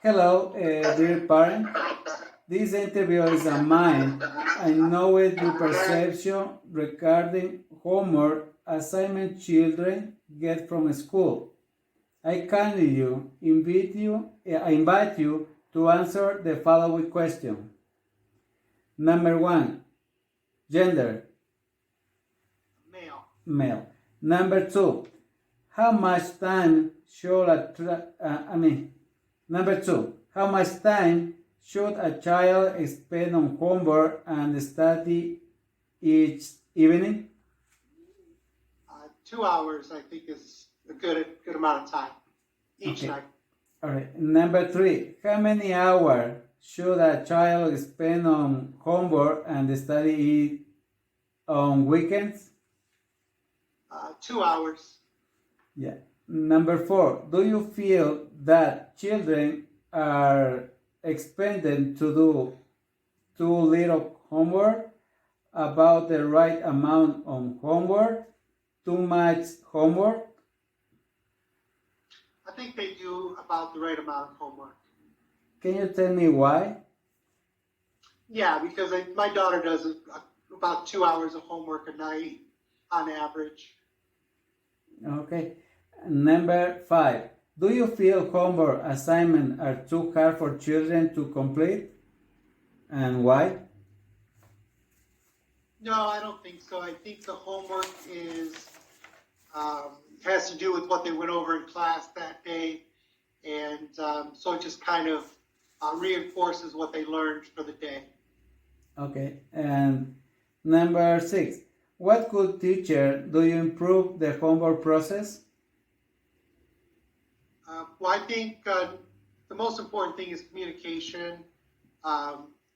Hello, dear parent. This interview is a mine. I know it your perception regarding homework assignment children get from school. I invite you to answer the following question. Number one, gender, Male. male. Number two, how much time should number two, how much time should a child spend on homework and study each evening? 2 hours, I think, is a good amount of time each Okay. night. All right. Number three, how many hours should a child spend on homework and study on weekends? 2 hours. Yeah. Number four, do you feel that children are expected to do too little homework, about the right amount of homework, too much homework? I think they do about the right amount of homework. Can you tell me why? Yeah, because my daughter does about 2 hours of homework a night on average. Okay. Number five, do you feel homework assignments are too hard for children to complete? And why? No, I don't think so. I think the homework has to do with what they went over in class that day, and so it just kind of reinforces what they learned for the day. Okay. And number six, what could teacher do you improve the homework process? Well, I think the most important thing is communication,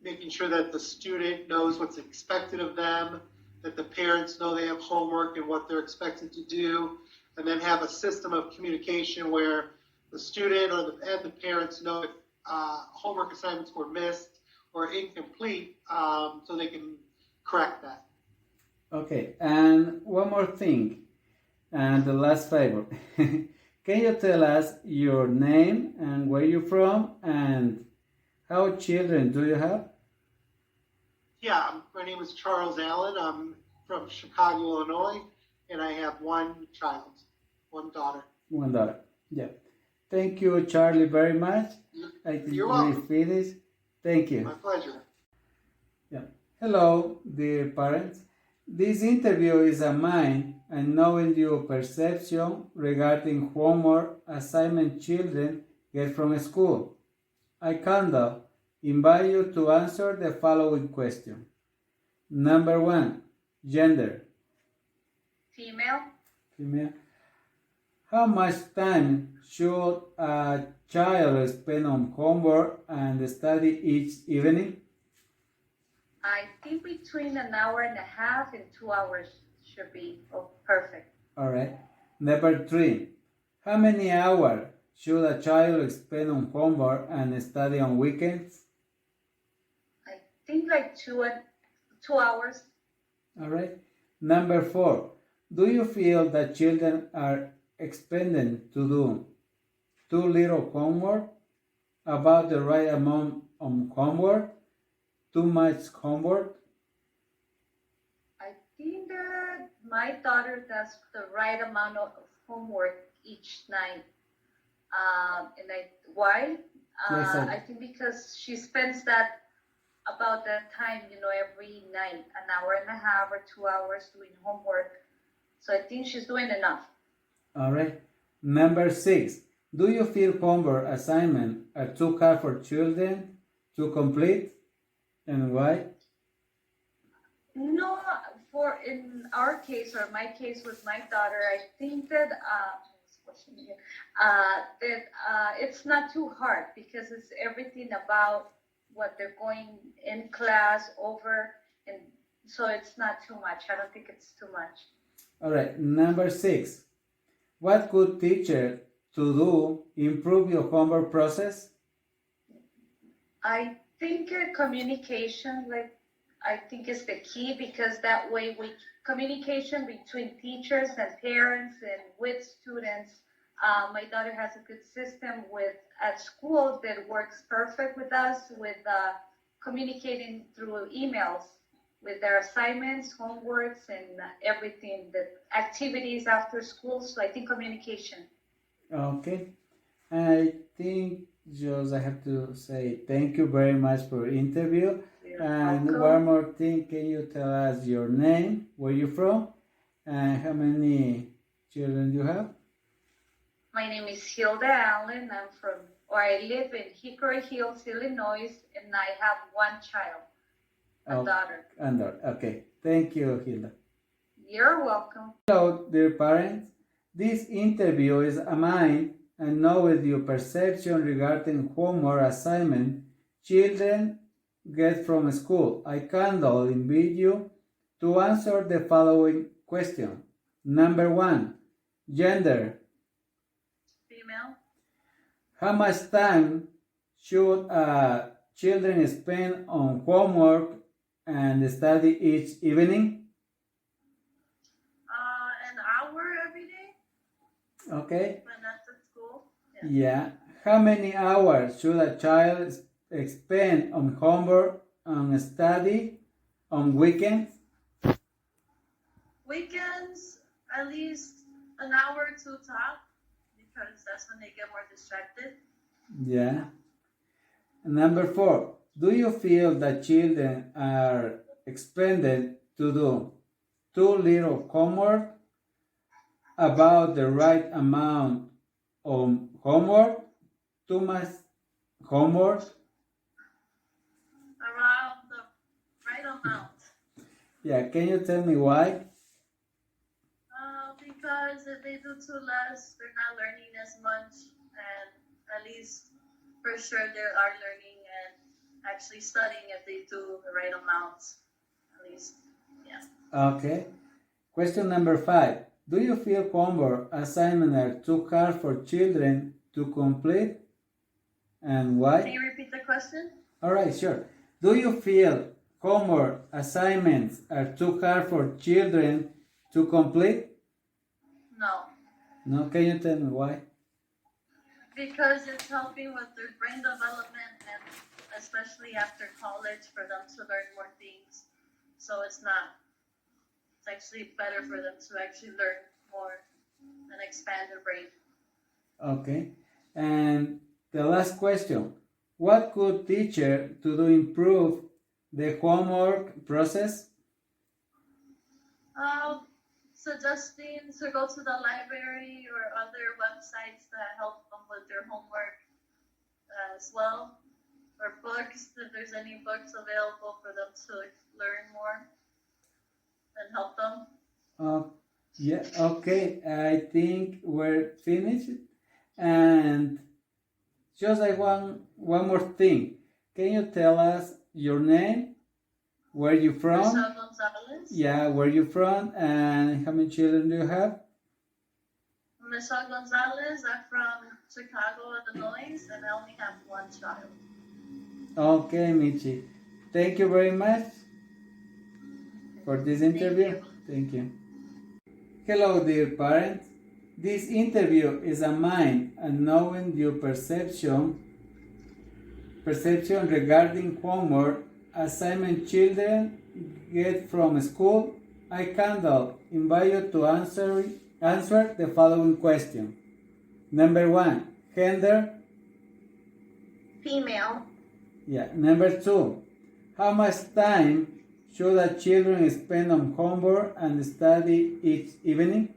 making sure that the student knows what's expected of them, that the parents know they have homework and what they're expected to do, and then have a system of communication where the student and the parents know if homework assignments were missed or incomplete, so they can correct that. Okay. And one more thing, and the last favor. Can you tell us your name and where you're from and how children do you have? Yeah, my name is Charles Allen. I'm from Chicago, Illinois, and I have one child, one daughter. One daughter. Yeah. Thank you, Charlie, very much. I think You're we welcome. finished. Thank you. My pleasure. Yeah. Hello, dear parents. This interview is a mine and knowing your perception regarding homework assignment children get from school. I kinda invite you to answer the following question. Number one, gender. Female. Female. How much time should a child spend on homework and study each evening? I think between an hour and a half and 2 hours should be perfect. All right. Number three, how many hours should a child spend on homework and study on weekends? I think like 2 hours. All right. Number four, do you feel that children are expected to do too little homework, about the right amount of homework, too much homework? I think that my daughter does the right amount of homework each night. Why? Yes, sir. I think because she spends about that time, every night, an hour and a half or 2 hours doing homework. So I think she's doing enough. All right. Number six, do you feel homework assignments are too hard for children to complete, and why? No, in our case or my case with my daughter, I think that it's not too hard because it's everything about what they're going in class over, and so it's not too much. I don't think it's too much. All right. Number six, what could teacher to do improve your homework process? I think communication, I think is the key because that way communication between teachers and parents and with students My daughter has a good system with at school that works perfect with us with communicating through emails with their assignments, homeworks, and everything, the activities after school. So I think communication. Okay. I think just I have to say thank you very much for your interview. You're And welcome. one more thing, can you tell us your name, where you from, and how many children you have? My name is Hilda Allen. I live in Hickory Hills, Illinois, and I have one child, a daughter. Okay. Thank you, Hilda. You're welcome. Hello, dear parents. This interview is mine and know with your perception regarding homework assignment children get from school. I kindly invite you to answer the following question. Number 1, gender. Female. How much time should children spend on homework and study each evening? An hour every day Okay. when that's at school. Yeah. How many hours should a child spend on homework and study on weekends? Weekends, at least an hour or two top, because that's when they get more distracted. Yeah. Number 4. Do you feel that children are expected to do too little homework, about the right amount of homework, too much homework? Around the right amount. Yeah, can you tell me why? Because if they do too less, they're not learning as much, and at least for sure they are learning and actually studying if they do the right amounts. At least, yeah. Okay. Question number 5. Do you feel homework assignments are too hard for children to complete? And why? Can you repeat the question? All right, sure. Do you feel homework assignments are too hard for children to complete? No. No, can you tell me why? Because it's helping with their brain development and especially after college for them to learn more things. So it's actually better for them to actually learn more and expand their brain. Okay. And the last question. What could teacher to do improve the homework process? Suggesting to go to the library or other websites that help them with their homework as well, or books, if there's any books available for them to learn more and help them. Yeah, okay. I think we're finished. And just like one more thing. Can you tell us your name? Where you from? Michelle Gonzalez. Yeah, where you from and how many children do you have? Michelle Gonzalez. I'm from Chicago, Illinois, and I only have one child. Okay, Michi. Thank you very much for this interview. Thank you. Hello, dear parents. This interview is a mine and knowing your perception regarding homework assignment children get from school. I kindly invite you to answer the following question. Number 1, gender. Female. Yeah. Number 2, how much time should a children spend on homework and study each evening?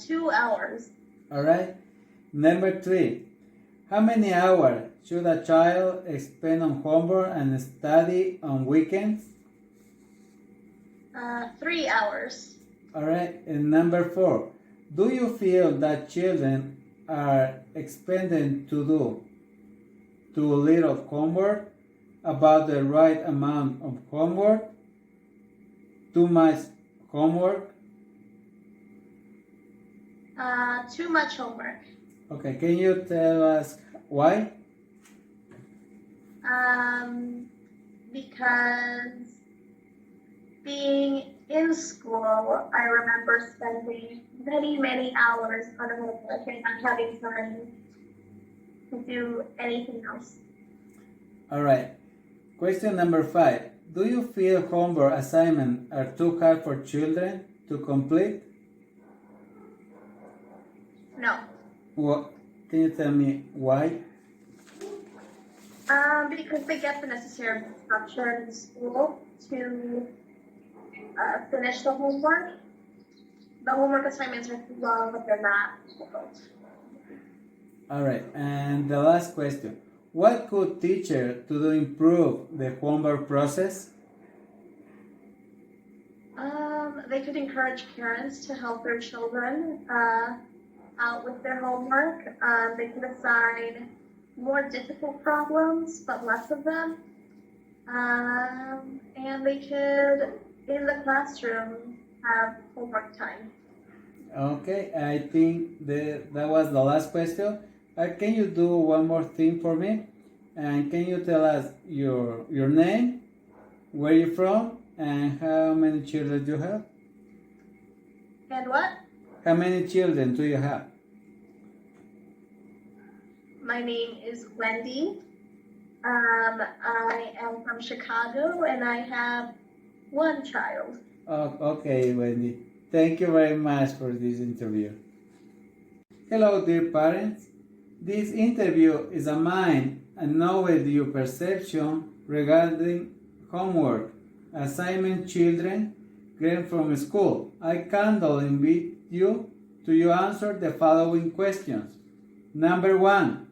2 hours. All right. Number 3, how many hours should a child spend on homework and study on weekends? 3 hours. All right. And number 4, do you feel that children are expected to do too little homework, about the right amount of homework, too much homework? Too much homework. Okay, can you tell us why? Because being in school, I remember spending many, many hours on homework and not having time to do anything else. All right. Question number 5. Do you feel homework assignments are too hard for children to complete? No. What? Can you tell me why? Because they get the necessary structure in school to finish the homework. The homework assignments are too long, but they're not difficult. All right. And the last question. What could teachers do to improve the homework process? They could encourage parents to help their children out with their homework. They could assign more difficult problems, but less of them. And they could, in the classroom, have homework time. Okay, I think that was the last question. Can you do one more thing for me? And can you tell us your name, where you're from, and how many children do you have? And what? How many children do you have? My name is Wendy. I am from Chicago, and I have one child. Oh, okay, Wendy. Thank you very much for this interview. Hello, dear parents. This interview is a mind and knowledge your perception regarding homework, assignment children get from school. I kindly invite you to answer the following questions. Number 1,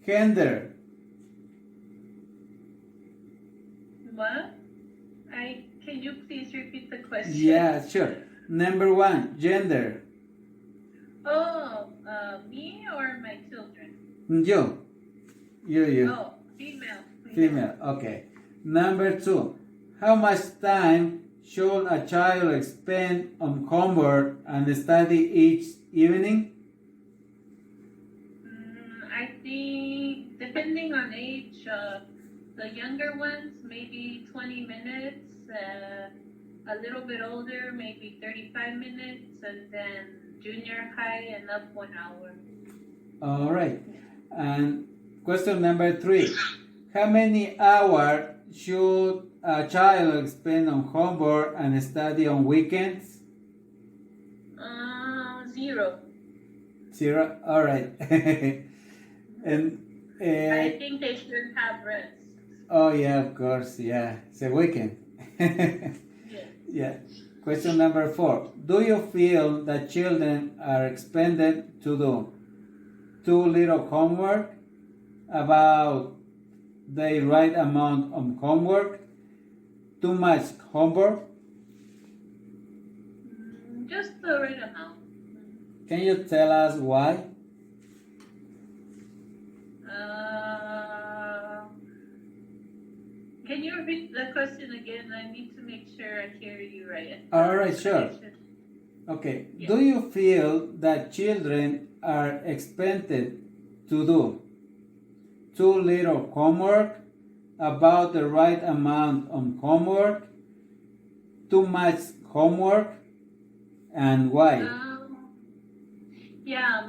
gender. What? Can you please repeat the question? Yeah, sure. Number 1, gender. Oh, me or my children? You. Oh, female. Female, okay. Number 2, how much time should a child spend on homework and study each evening? I think depending on age, the younger ones maybe 20 minutes, a little bit older maybe 35 minutes, and then junior high and up 1 hour. All right. And question number 3, how many hours should a child spend on homework and study on weekends? 0. 0. All right. And I think they should have rest. oh yeah, of course, yeah. It's a weekend. Yes. Yeah. Question number 4. Do you feel that children are expected to do too little homework, about the right amount of homework, too much homework? Just the right amount. Can you tell us why? Can you repeat the question again? I need to make sure I hear you right. All right, sure. Okay. Yeah. Do you feel that children are expected to do too little homework, about the right amount of homework, too much homework, and why? Yeah,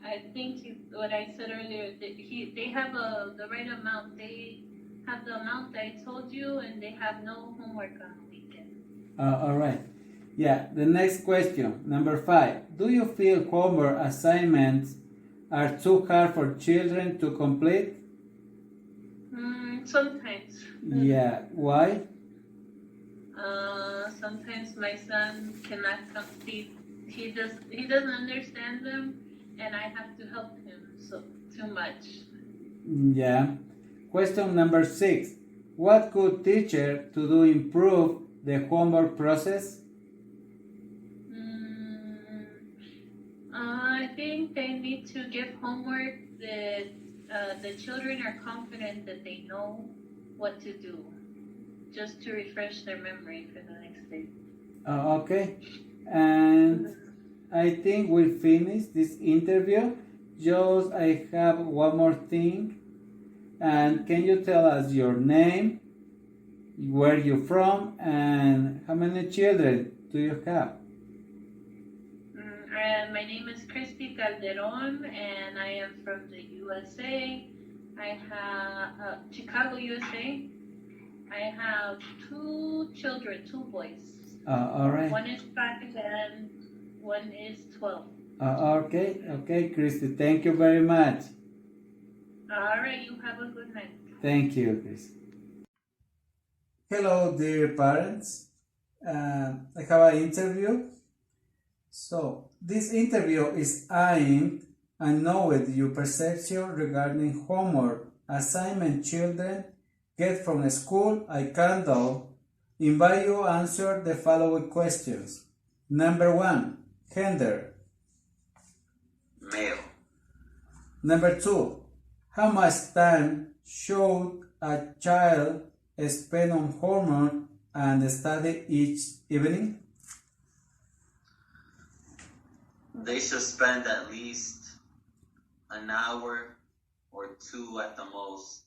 I think what I said earlier, they have the right amount. They have the amount I told you, and they have no homework on the weekend. All right. Yeah, the next question, number 5. Do you feel homework assignments are too hard for children to complete? Sometimes. Yeah, why? Sometimes my son cannot complete. He doesn't understand them, and I have to help him too much. Yeah. Question number 6. What could teacher to do improve the homework process? I think they need to give homework that the children are confident that they know what to do, just to refresh their memory for the next day. Okay. And I think we'll finish this interview. Just I have one more thing. And can you tell us your name, where you from, and how many children do you have? My name is Christy Calderon, and I am from the USA. I have Chicago, USA. I have 2 children, 2 boys. All right. One is 5 and one is 12. Okay, Christy. Thank you very much. All right, you have a good night. Thank you, Christy. Hello, dear parents. I have an interview. So, this interview is aimed at knowing your perception regarding homework assignment children get from school. I can invite you to answer the following questions. Number 1, gender. Male. Number 2, how much time should a child spend on homework and study each evening? They should spend at least an hour or 2 at the most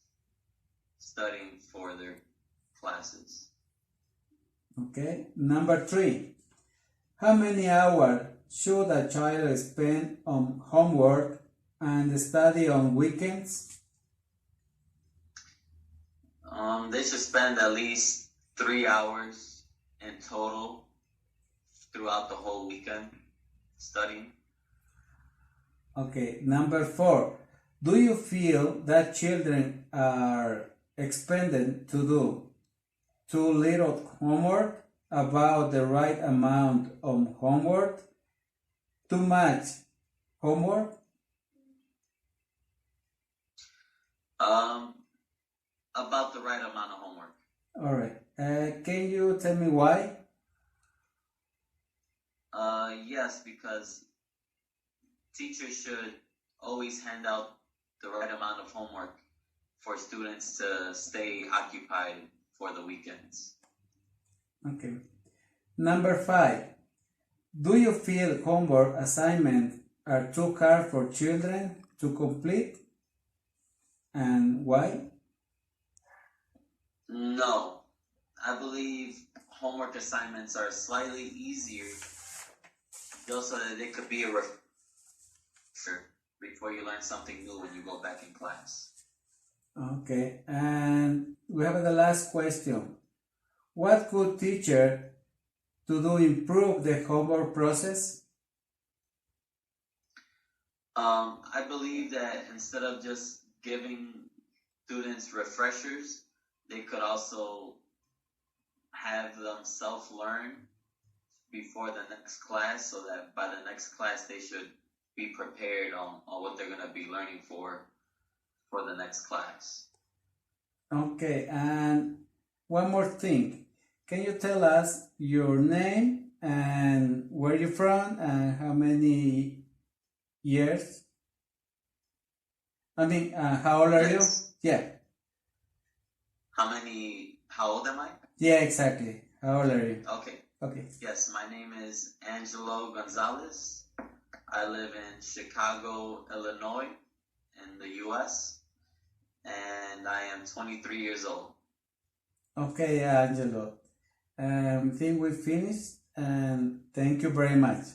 studying for their classes. Okay. Number 3, how many hours should a child spend on homework and study on weekends? They should spend at least 3 hours in total throughout the whole weekend studying. Okay. Number 4, do you feel that children are expected to do too little homework, about the right amount of homework, too much homework? About the right amount of homework. All right. Can you tell me why? Yes, because teachers should always hand out the right amount of homework for students to stay occupied for the weekends. Okay. Number 5, do you feel homework assignments are too hard for children to complete? And why? No, I believe homework assignments are slightly easier just so that they could be a refresher before you learn something new when you go back in class. Okay, and we have the last question. What could teacher to do improve the homework process? I believe that instead of just giving students refreshers, they could also have them self-learn before the next class, so that by the next class they should be prepared on what they're going to be learning for the next class. Okay, and one more thing. Can you tell us your name and where you're from and how many years? How old are you? Yeah. How old am I? Yeah, exactly. How old are you? Okay. Yes, my name is Angelo Gonzalez. I live in Chicago, Illinois, in the U.S., and I am 23 years old. Okay, Angelo. I think we finished, and thank you very much.